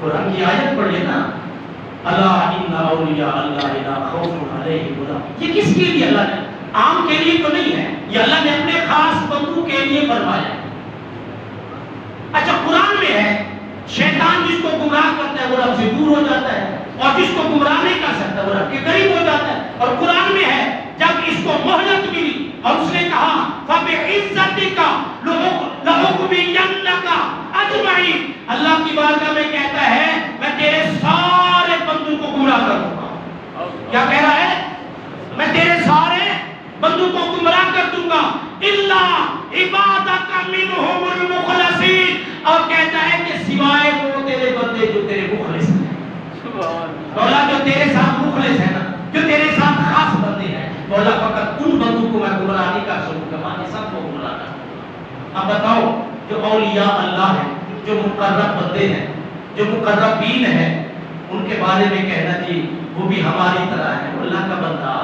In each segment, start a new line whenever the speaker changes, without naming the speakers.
قرآن کی آیت پڑھیے نا، اللہ ان اولیاء اللہ لا خوف علیہم ولا، یہ کس کے لیے اللہ نے، عام کے لیے تو نہیں ہے، یہ اللہ نے اپنے خاص بندوں کے لیے فرمایا ہے۔ اچھا قرآن میں ہے شیطان جس کو گمراہ کرتا ہے وہ رب سے دور ہو جاتا ہے، اور جس کو گمراہ نہیں کر سکتا وہ رب کے قریب ہو جاتا ہے۔ اور قرآن میں ہے جب اس کو مہلت ملی اور اس نے کہا فَبِعِزَّتِكَ لَأُغْوِيَنَّكَ أَجْمَعِينَ، اللہ کی بارگاہ میں کہتا ہے میں تیرے سارے بندوں کو گمراہ کر دوں گا۔ کیا کہہ رہا ہے؟ میں تیرے سارے بندوں کو گمراہ کر دوں گا، اِلَّا عِبَادَكَ مِنْهُمُ الْمُخْلَصِينَ، اور کہتا ہے کہ سوائے وہ تیرے بندے جو تیرے مخلص ہیں۔ مولا جو تیرے ساتھ مخلص ہے نا، جو تیرے ساتھ خاص بندے ہیں، مولا فقط ان بندوں کو میں گمراہ نہیں کر سکوں گا، باقی سب کو گمراہ کر۔ اب بتاؤ جو اولیاء اللہ ہیں، جو مقرب بندے ہیں، جو مقربین ہیں، ان کے بارے میں کہنا جی وہ بھی ہماری طرح ہے، اللہ کا بندہ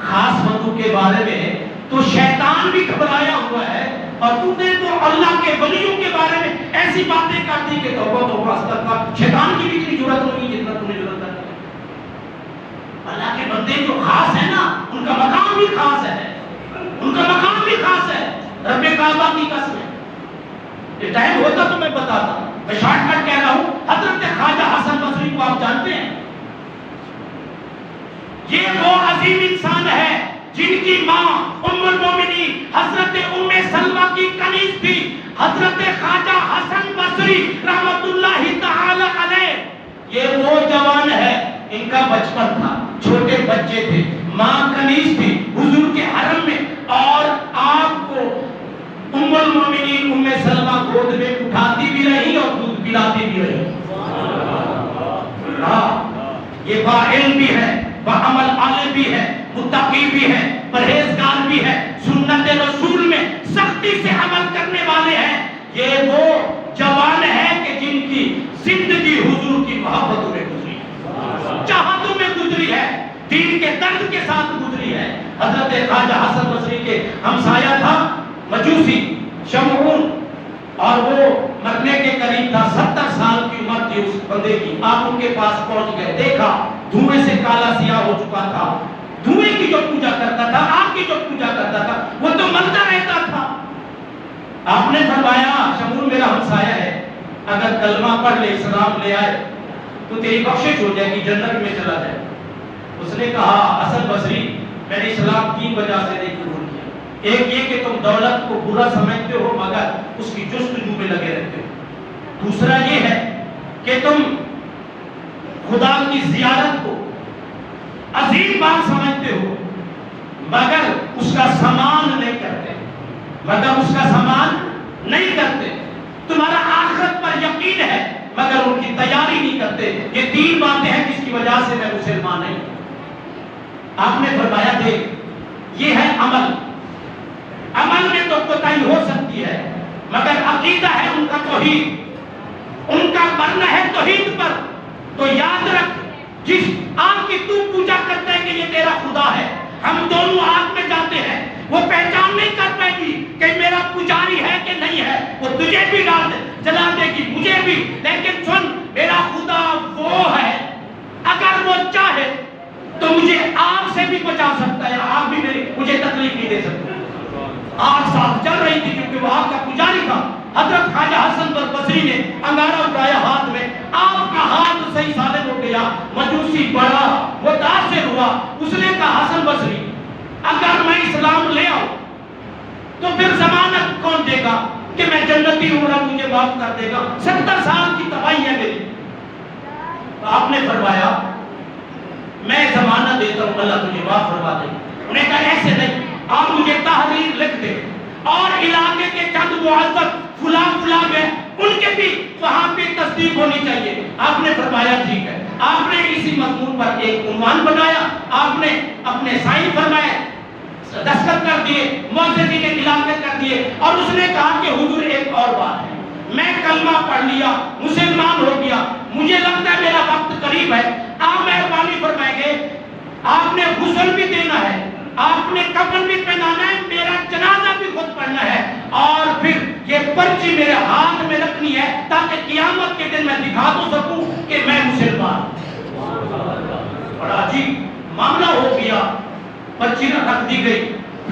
خاص بندوں کے بارے میں تو شیطان بھی گھبرایا ہوا ہے، اور تم نے تو اللہ کے ولیوں کے بارے میں ایسی باتیں کر دی کہ توبہ توبہ استغفار، شیطان کی بھی اتنی ضرورت نہیں جتنا تم نے ضرورت ہے۔ اللہ کے بندے جو خاص ہیں نا ان کا مقام بھی خاص ہے، ان کا مقام بھی خاص ہے، رب کعبہ کی قسم ہے۔ یہ ٹائم ہوتا تو میں بتاتا، میں شارٹ کٹ کہہ رہا ہوں۔ حضرت خواجہ حسن بصری کو آپ جانتے ہیں؟ یہ وہ عظیم انسان ہے جن کی ماں ام المومنین حضرت ام سلمہ کی کنیز تھی، حضرت خواجہ حسن بصری رحمت اللہ تعالی علیہ۔ یہ وہ جوان ہے، ان کا بچپن تھا، چھوٹے بچے تھے، ماں کنیز تھی حضور کے حرم میں، اور آپ کو ام المومنین ام سلمہ گود میں اٹھاتی بھی رہی اور دودھ پلاتی بھی رہی۔ یہ باعلم بھی ہے، بعمل عالم بھی ہے، متقی بھی ہے، پرہیزگار بھی ہے، سنت رسول میں سختی سے عمل کرنے والے ہیں۔ یہ وہ جوان ہے کہ جن کی زندگی حضور کی محبتوں میں گزری ہے، چاہتوں میں گزری ہے، دین کے درد کے ساتھ گزری ہے۔ حضرت خواجہ حسن بصری کے ہمسایہ تھا مجوسی شمعون، اور وہ مرنے کے قریب تھا، 70 سال کی عمر تھی اس بندے کی۔ آپ ان کے پاس پہنچ گئے، دیکھا دھوئیں سے کالا سیاہ ہو چکا تھا، دھوئیں کی جو پوجا کرتا تھا، آگ کی جو پوجا کرتا تھا وہ تو مرتا رہتا تھا۔ آپ نے فرمایا شمعون میرا ہمسایہ ہے، اگر کلمہ پڑھ لے اسلام لے آئے تو تیری بخشش ہو جائے گی، جنت میں چلا جائے۔ اس نے کہا حسن بصری میں نے اسلام 3 وجہ سے نہیں قبول کیا، ایک یہ کہ تم دولت کو برا سمجھتے ہو مگر اس کی جستجو میں لگے رہتے ہو، دوسرا یہ ہے کہ تم خدا کی زیارت کو عظیم بات سمجھتے ہو مگر اس کا سامان نہیں کرتے، مگر اس کا سامان نہیں کرتے، تمہارا آخرت پر یقین ہے مگر ان کی تیاری نہیں کرتے۔ یہ 3 باتیں ہیں جس کی وجہ سے میں مسلمان نہیں ہوں۔ آپ نے فرمایا دیکھ یہ ہے عمل، عمل میں تو کوتاہی ہو سکتی ہے مگر عقیدہ ہے ان کا توحید، ان کا مرنا ہے توحید پر۔ تو یاد رکھ جس آگ کی تو پوجا کرتا ہے کہ یہ تیرا خدا ہے، ہم دونوں آگ میں جاتے ہیں، وہ پہچان نہیں کر پائے گی کہ میرا پجاری ہے کہ نہیں ہے، وہ تجھے بھی جلا دے گی مجھے بھی، لیکن سن میرا خدا وہ ہے اگر وہ چاہے تو مجھے آگ سے بھی بچا سکتا ہے، آگ بھی مجھے تکلیف نہیں دے سکتی۔ آگ ساتھ چل رہی تھی کیونکہ وہ آگ کا پجاری تھا۔ حضرت خواجہ حسن بصری نے انگارہ اٹھایا ہاتھ میں، آپ کا ہاتھ صحیح سالم ہو گیا، مجوسی بڑا متاثر ہوا۔ اس نے کہا حسن بصری اگر میں اسلام لے آؤں تو پھر ضمانت کون دے گا کہ میں جنتی ہوں اور مجھے معاف کر دے گا؟ 70 سال کی تباہی ہے میری۔ تو آپ نے فرمایا میں ضمانت دیتا ہوں اللہ تجھے معاف فرما دے۔ انہوں نے کہا ایسے نہیں، آپ مجھے تحریر لکھ دیں اور علاقے کے چند معذب فلاں فلاں ہیں ان کے بھی وہاں پہ تصدیق ہونی چاہیے۔ آپ نے فرمایا ٹھیک ہے۔ آپ نے اسی مضمون پر ایک عنوان بنایا، آپ نے اپنے سائن فرمائے، دستخط کر دیے، معززین نے علاقے کر دیے، اور اس نے کہا کہ حضور ایک اور بات ہے، میں کلمہ پڑھ لیا، مسلمان ہو گیا، مجھے لگتا ہے میرا وقت قریب ہے، آپ مہربانی فرمائیں گے آپ نے غسل بھی دینا ہے، آپ نے کفن بھی پہنانا ہے، میرا جنازہ بھی خود پڑھنا ہے، اور پھر یہ پرچی میرے ہاتھ میں رکھ رکھنی ہے تاکہ قیامت کے دن میں دکھا تو سکوں کہ میں مسلمان ہوں۔ بڑا عجیب معاملہ ہو گیا، پرچی رکھ دی گئی۔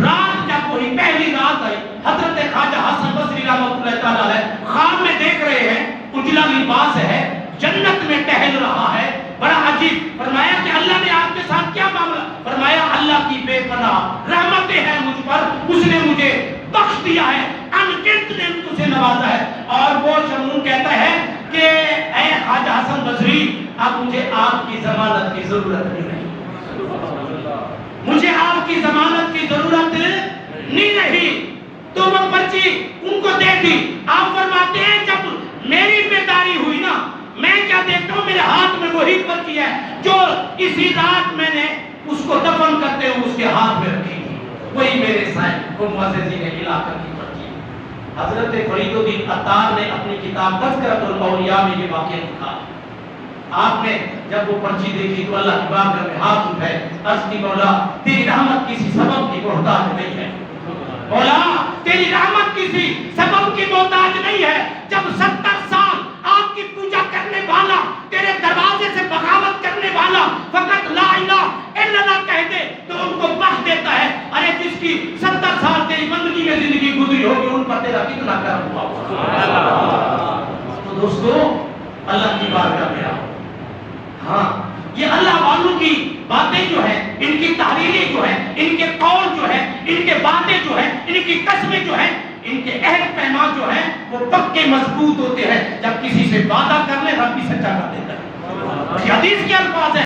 رات جب وہی پہلی رات آئی، حضرت خواجہ حسن بصری رحمۃ اللہ تعالیٰ علیہ خواب میں دیکھ رہے ہیں اجلا لباس ہے، جنت میں ٹہل رہا ہے۔ بڑا عجیب، فرمایا کہ اللہ نے آپ کے ساتھ کیا معاملہ؟ فرمایا اللہ کی بے پناہ رحمتیں ہیں مجھ پر، اس نے مجھے بخش دیا ہے، ان گنت نعمتوں سے نوازا ہے۔ اور وہ شمعون کہتا ہے کہ اے خواجہ حسن بصری، اب مجھے آپ کی ضمانت کی ضرورت نہیں رہی، مجھے آپ کی ضمانت کی ضرورت نہیں رہی۔ تو وہ پرچی ان کو دے دی۔ آپ فرماتے ہیں جب میری بیداری ہوئی نا، میں کیا دیکھتا ہوں میرے ہاتھ میں وہی پرچی ہے جو اسی رات میں نے اس کو دفن کرتے ہوئے اس کے ہاتھ میں رکھی تھی، وہی میرے سائن کو معززین علاقہ کی پرچی۔ حضرت فرید الدین عطار نے اپنی کتاب تذکرۃ الاولیاء میں یہ واقعہ لکھا۔ آپ نے جب وہ پرچی دیکھی تو اللہ کی بارگاہ میں ہاتھ اٹھائے، عرض کی مولا تیری رحمت کسی سبب کی محتاج نہیں ہے، مولا تیری رحمت کسی سبب کی محتاج نہیں ہے۔ جب 70 سال آپ کی پوجا کرنے والا، تیرے دروازے سے بغاوت کرنے والا فقط لا الہ الا اللہ کہہ دے تو ان کو بخش دیتا ہے۔ ارے جس کی 70 سال تیری بندگی میں زندگی گزری ہوگی، ان پر تیرا کتنا کرم ہوا ہوگا۔ تو دوستو اللہ کی بارگاہ میں آؤ۔ ہاں یہ اللہ والوں کی باتیں جو ہیں، ان کی تحریریں جو ہیں، ان کے قول جو ہیں، ان کے باتیں جو ہیں، ان کی قسمیں جو ہیں، ان کے عہد پیمان جو ہیں وہ پکے مضبوط ہوتے ہیں۔ جب کسی سے وعدہ کر لے رب بھی سچا کر دیتا ہے۔ حدیث کے الفاظ ہیں